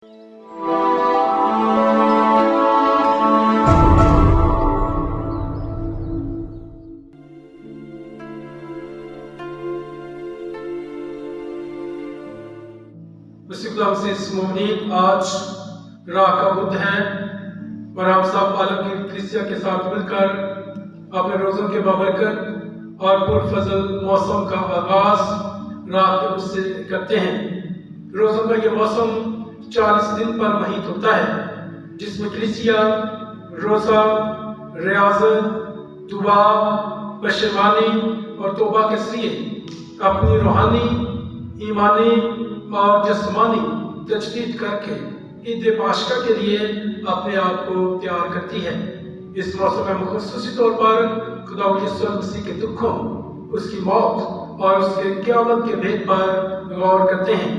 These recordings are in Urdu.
آج راہ کا بدھ ہے اور ہم سب عالم کی کلیسیا کے ساتھ مل کر اپنے روزوں کے بابرکت اور پرفضل موسم کا آغاز رات کے بدھ سے کرتے ہیں۔ روزوں کا یہ موسم 40 دن پر محیط ہوتا ہے، جس میں کلیسیا روزہ، ریاضت، دعا، پشیمانی اور توبہ کے ذریعے اپنی روحانی، ایمانی اور جسمانی تجدید کر کے عید پاشکا کے لیے اپنے آپ کو تیار کرتی ہے۔ اس موسم میں خصوصی طور پر خدا یسوع مسیح کے دکھوں، اس کی موت اور اس کے قیامت کے بھید پر غور کرتے ہیں۔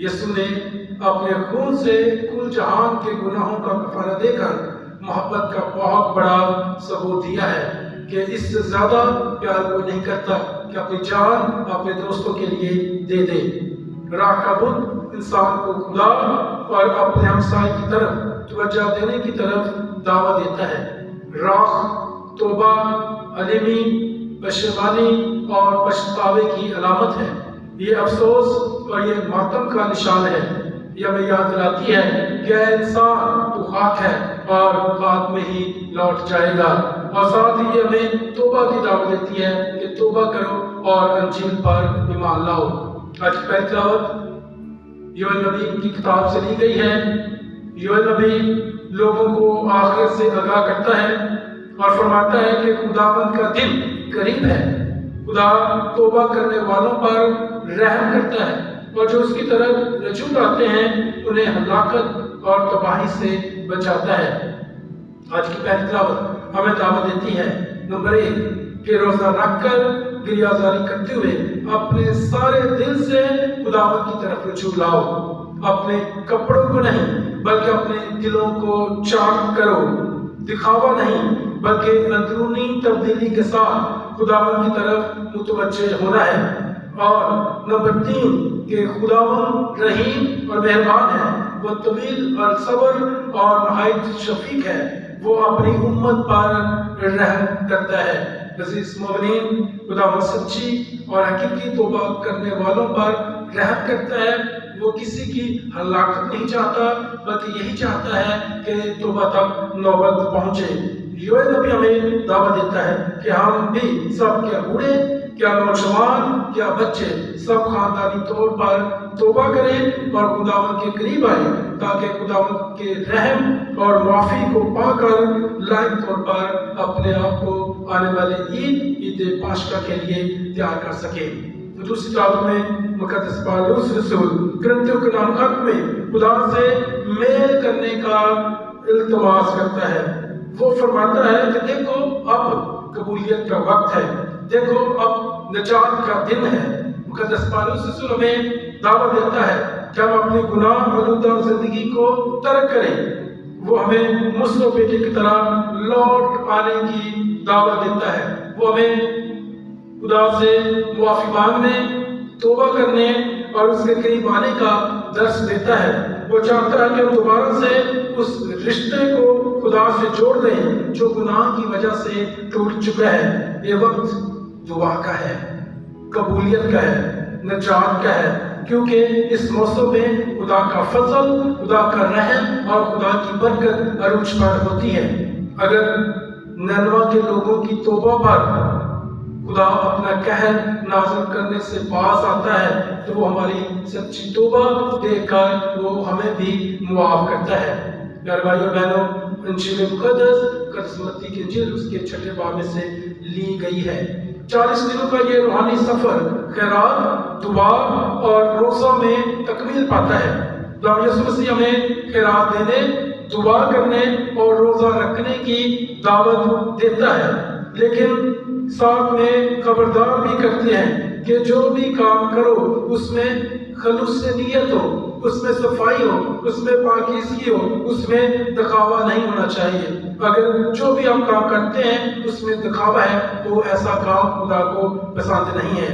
یسوع نے اپنے خون سے کل جہان کے گناہوں کا کفارہ دے کر محبت کا بہت بڑا ثبوت دیا ہے کہ اس سے زیادہ پیار کوئی نہیں کرتا کہ اپنی جان اپنے دوستوں کے لیے دے دے۔ راہ کا بدھ انسان کو خدا اور اپنے ہمسائے کی طرف توجہ دینے کی طرف دعوت دیتا ہے۔ راہ توبہ، علیمی، پشیمانی اور پچھتاوے کی علامت ہے۔ یہ افسوس اور یہ ماتم کا نشان ہے۔ یہ ہمیں یاد دلاتی ہے کہ اے انسان تو خاک ہے اور خاک میں ہی لوٹ جائے گا، اور ساتھ ہی یہ ہمیں توبہ کی دعوت دیتی ہے کہ توبہ کرو اور انجیل پر ایمان لاؤ۔ آج کی پہلی تلاوت یوئیل نبی کی کتاب سے لی گئی ہے۔ یوئیل نبی لوگوں کو آخرت سے آگاہ کرتا ہے اور فرماتا ہے کہ خداوند کا دن قریب ہے۔ خدا توبہ کرنے والوں پر رحم کرتا ہے اور جو اس کی طرف رجوع لاتے ہیں انہیں ہلاکت اور تباہی سے بچاتا ہے۔ آج کی پہلی تلاوت ہمیں دعوت دیتی ہے نمبر 1 کہ روزہ رکھ کر گریہ زاری کرتے ہوئے اپنے سارے دل سے خداوند کی طرف رجوع لاؤ۔ اپنے کپڑوں کو نہیں بلکہ اپنے دلوں کو چاک کرو۔ دکھاوا نہیں بلکہ اندرونی تبدیلی کے ساتھ خداوند کی طرف متوجہ ہونا ہے۔ اور نمبر 3 کہ خداوند رحیم اور مہربان ہے، وہ طویل اور صبر اور نہایت شفیق ہے، وہ اپنی امت پر رحم کرتا ہے۔ عزیز مومنین، خداوند سچی اور حقیقی توبہ کرنے والوں پر رحم کرتا ہے۔ وہ کسی کی ہلاکت نہیں چاہتا بلکہ یہی چاہتا ہے کہ توبہ تک نوبت پہنچے۔ یوئیل نبی ہمیں دعوت دیتا ہے کہ ہم بھی سب، کیا بوڑھے، کیا نوجوان، کیا بچے، سب خاندانی طور پر توبہ کریں اور خداوند کے قریب آئیں تاکہ خداوند کے رحم اور معافی کو پا کر لائق طور پر اپنے آپ کو آنے والے عید پاشکا کے لیے تیار کر سکیں۔ دوسری تلاوت میں مقدس پالوس رسول کرنتھیوں کے نام خط میں خدا سے میل کرنے کا التماس کرتا ہے۔ وہ فرماتا ہے کہ دیکھو اب قبولیت کا وقت ہے، دیکھو اب نجات کا دن ہے۔ مقدس پالوس رسول ہمیں دعوت دیتا ہے کہ ہم اپنی گناہ آلودہ زندگی کو ترک کریں۔ وہ ہمیں مسلم بیٹے کی طرح لوٹ آنے کی دعوت دیتا ہے۔ وہ ہمیں خدا سے معافی مانگنے، توبہ کرنے اور اس کے قریب آنے کا درس دیتا ہے۔ وہ چاہتا ہے کہ ہم دوبارہ سے اس رشتے کو خدا سے جوڑ دیں جو گناہ کی وجہ سے ٹوٹ چکا ہے۔ یہ وقت دعا کا ہے، قبولیت کا ہے، نجات کا ہے، کیونکہ اس موسم میں خدا کا فضل، خدا کا رحم اور خدا کی برکت عروج پر ہوتی ہے۔ اگر نینوا کے لوگوں کی توبہ پر خدا اپنا قہر نازل کرنے سے باز آتا ہے تو وہ ہماری سچی توبہ دیکھ کر وہ ہمیں بھی معاف کرتا ہے۔ پیارے بھائیو بہنوں، انجیل مقدس متی کی انجیل اس کے 6 باب میں سے لی گئی ہے۔ 40 دنوں کا یہ روحانی سفر خیرات، دعا اور روزہ میں تکمیل پاتا ہے۔ خدا یسوع مسیح ہمیں خیرات دینے، دعا کرنے اور روزہ رکھنے کی دعوت دیتا ہے، لیکن ساتھ میں خبردار بھی کرتے ہیں کہ جو بھی کام کرو اس میں خلوص سے نیت ہو، اس میں صفائی ہو، اس میں پاکیزگی ہو، اس میں دکھاوا نہیں ہونا چاہیے۔ اگر جو بھی ہم کام کرتے ہیں اس میں دکھاوا ہے تو ایسا کام خدا کو پسند نہیں ہے۔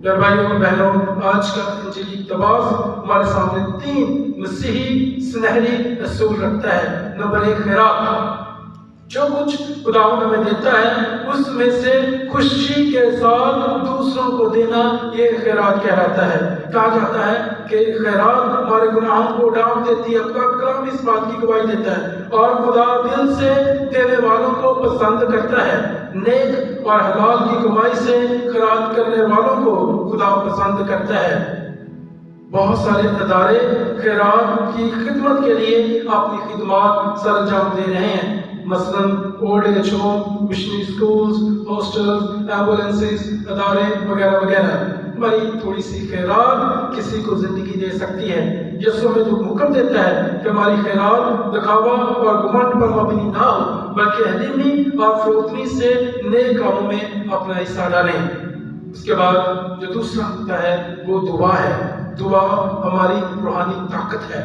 پیارے بھائیوں اور بہنوں، آج کا انجیلی اقتباس ہمارے سامنے 3 مسیحی سنہری اصول رکھتا ہے۔ نمبر 1، خیرات۔ جو کچھ خداوند ہمیں دیتا ہے اس میں سے خوشی کے ساتھ دوسروں کو دینا، یہ خیرات کہلاتا ہے۔ کہا جاتا ہے کہ خیرات ہمارے گناہوں کو ڈھانپ دیتی ہے۔ خدا کا کلام اس بات کی گواہی دیتا ہے، اور خدا دل سے دینے والوں کو پسند کرتا ہے۔ نیک اور حلال کی کمائی سے خیرات کرنے والوں کو خدا پسند کرتا ہے۔ بہت سارے ادارے خیرات کی خدمت کے لیے اپنی خدمات سر انجام دے رہے ہیں، مثلاً old age home, missionary schools, hostels, ambulances, ادارے وغیرہ وغیرہ۔ ہماری تھوڑی سی خیرات کسی کو زندگی دے سکتی ہے۔ یسوع ہمیں تو حکم دیتا ہے کہ ہماری خیرات دکھاوا اور گھمنڈ پر مبنی نہ ہو، بلکہ حلیمی اور فروتنی سے نیک کاموں میں اپنا حصہ ڈالیں۔ اس کے بعد جو دوسرا ہوتا ہے وہ دعا ہے۔ دعا ہماری روحانی طاقت ہے۔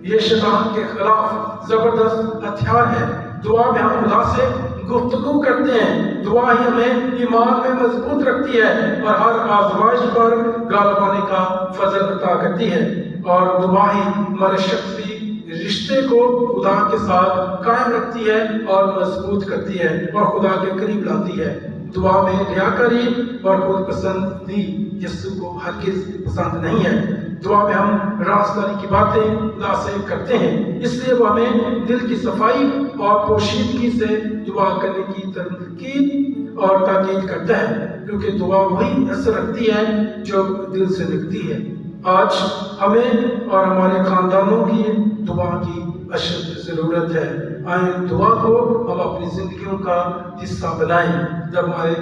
یہ شیطان کے خلاف زبردست ہتھیار ہے۔ دعا میں ہم خدا سے گفتگو کرتے ہیں۔ دعا ہی ہمیں ایمان میں مضبوط رکھتی ہے اور ہر آزمائش پر غالب آنے کا فضل عطا کرتی ہے، اور دعا ہی ہمارے شخصی رشتے کو خدا کے ساتھ قائم رکھتی ہے اور مضبوط کرتی ہے اور خدا کے قریب لاتی ہے۔ دعا میں ریاکاری اور خود پسندی یسوع کو ہرگز پسند نہیں ہے۔ دعا میں ہم رازداری کی باتیں خدا سے کرتے ہیں، اس لیے وہ ہمیں دل کی صفائی اور پوشیدگی سے دعا کرنے کی تنقید اور تاکید کرتا ہے، کیونکہ دعا وہی اثر رکھتی ہے جو دل سے نکلتی ہے۔ آج ہمیں اور ہمارے خاندانوں کی دعا کی اشد ضرورت ہے۔ آئیں دعا کو ہم اپنی زندگیوں کا حصہ بنائیں۔ جب ہمارے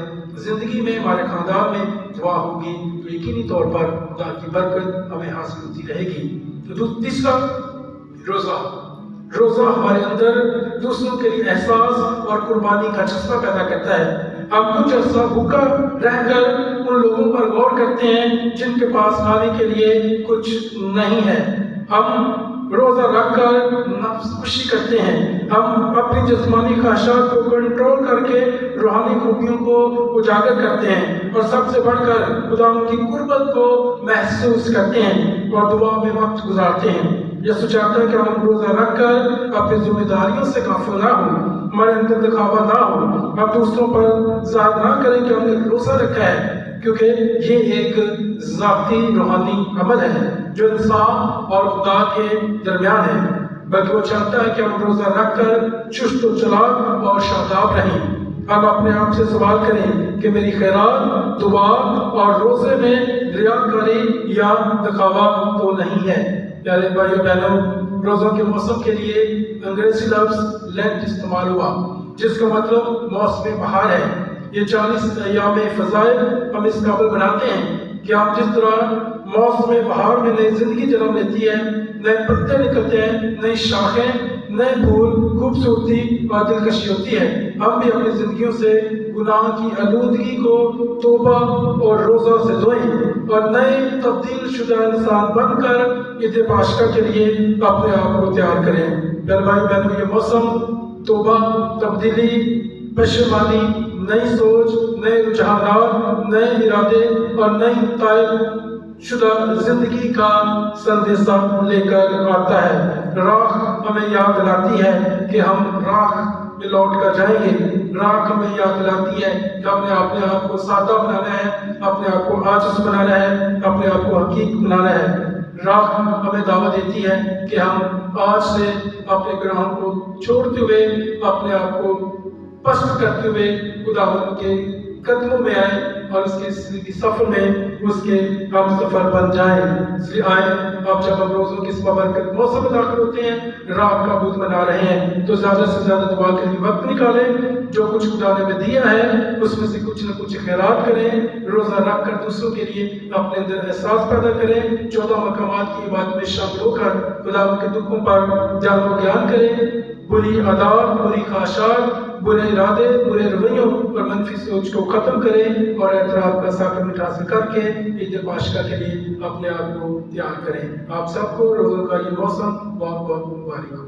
زندگی میں، ہمارے خاندان میں دعا ہوگی تو یقینی طور پر خدا کی برکت ہمیں حاصل ہوتی رہے گی۔ تو تیسرا، روزہ ہمارے اندر دوسروں کے لیے احساس اور قربانی کا جذبہ پیدا کرتا ہے۔ ہم کچھ عرصہ بھوکا رہ کر ان لوگوں پر غور کرتے ہیں جن کے پاس کھانے کے لیے کچھ نہیں ہے۔ ہم روزہ رکھ کر نفس خوشی کرتے ہیں۔ ہم اپنی جسمانی خواہشات کو کنٹرول کر کے روحانی خوبیوں کو اجاگر کرتے ہیں، اور سب سے بڑھ کر خدا کی قربت کو محسوس کرتے ہیں اور دعا میں وقت گزارتے ہیں۔ یسوع چاہتا ہے کہ ہم روزہ رکھ کر اپنی ذمہ داریوں سے غافل نہ ہوں، ہمارے اندر دکھاوا نہ ہو، ہم دوسروں پر ظاہر نہ کریں کہ ہم نے روزہ رکھا ہے، کیونکہ یہ ایک ذاتی روحانی عمل ہے جو انسان اور خدا کے درمیان ہے، بلکہ وہ چاہتا ہے کہ ہم روزہ رکھ کر چست و چلاک اور شاداب رہیں۔ ہم اپنے آپ سے سوال کریں کہ میری خیرات، دعا اور روزے میں ریاکاری یا دکھاوا تو نہیں ہے۔ پیارے بھائیو بہنوں، روزوں کے موسم کے لیے انگریزی لفظ لینٹ استعمال ہوا، جس کا مطلب موسم بہار ہے۔ یہ 40 ایام فضائل ہم اس قابل بناتے ہیں کہ ہم جس طرح موسم بہار میں نئی زندگی جنم لیتی ہے، نئے پتے نکلتے ہیں، نئی شاخیں، نئے پھول، خوبصورتی اور دلکشی ہوتی ہے، ہم بھی اپنی زندگیوں سے گناہ کی آلودگی کو توبہ اور روزہ سے دھوئیں اور نئے تبدیل شدہ انسان بن کر عید پاشکا کے لیے اپنے آپ کو تیار کریں۔ میرے بھائی بہنوں، یہ موسم توبہ، تبدیلی، پشیمانی، نئی سوچ، نئے رجحانات، نئے ارادے اور نئی طے شدہ زندگی کا سندیشہ لے کر آتا ہے۔ راہ ہمیں یاد دلاتی ہے کہ ہم راہ میں لوٹ کر جائیں گے۔ راہ ہمیں یاد دلاتی ہے کہ ہم نے اپنے آپ کو سادہ بنانا ہے، اپنے آپ کو عاجز بنانا ہے، اپنے آپ کو حقیق بنانا ہے۔ راہ ہمیں دعوت دیتی ہے کہ ہم آج سے اپنے گناہوں کو چھوڑتے ہوئے، اپنے آپ کو پست کرتے ہوئے خداوند کے قدموں میں آئیں اور اس کے زندگی سفر میں اس کے ہم سفر بن جائیں۔ اس لیے آئیں، اب جب ہم روزوں کی اس بابرکت موسم میں داخل ہوتے ہیں، راہ کا بدھ بنا رہے ہیں، تو زیادہ سے زیادہ دعا کے لیے وقت نکالیں۔ جو کچھ خدا نے ہمیں دیا ہے اس میں سے کچھ نہ کچھ خیرات کریں، روزہ رکھ کر دوسروں کے لیے اپنے اندر احساس پیدا کریں، 14 مقامات کی عبادت میں شامل ہو کر خدا کے دکھوں پر جان و گیان کریں، بری عادات، بری خواہشات، برے ارادے، برے رویوں اور منفی سوچ کو ختم کریں اور اعتراف کا ساکرمنٹ حاصل کر کے عید پاشکا کے لیے اپنے آپ کو تیار کریں۔ آپ سب کو روزوں کا یہ موسم بہت بہت مبارک ہو۔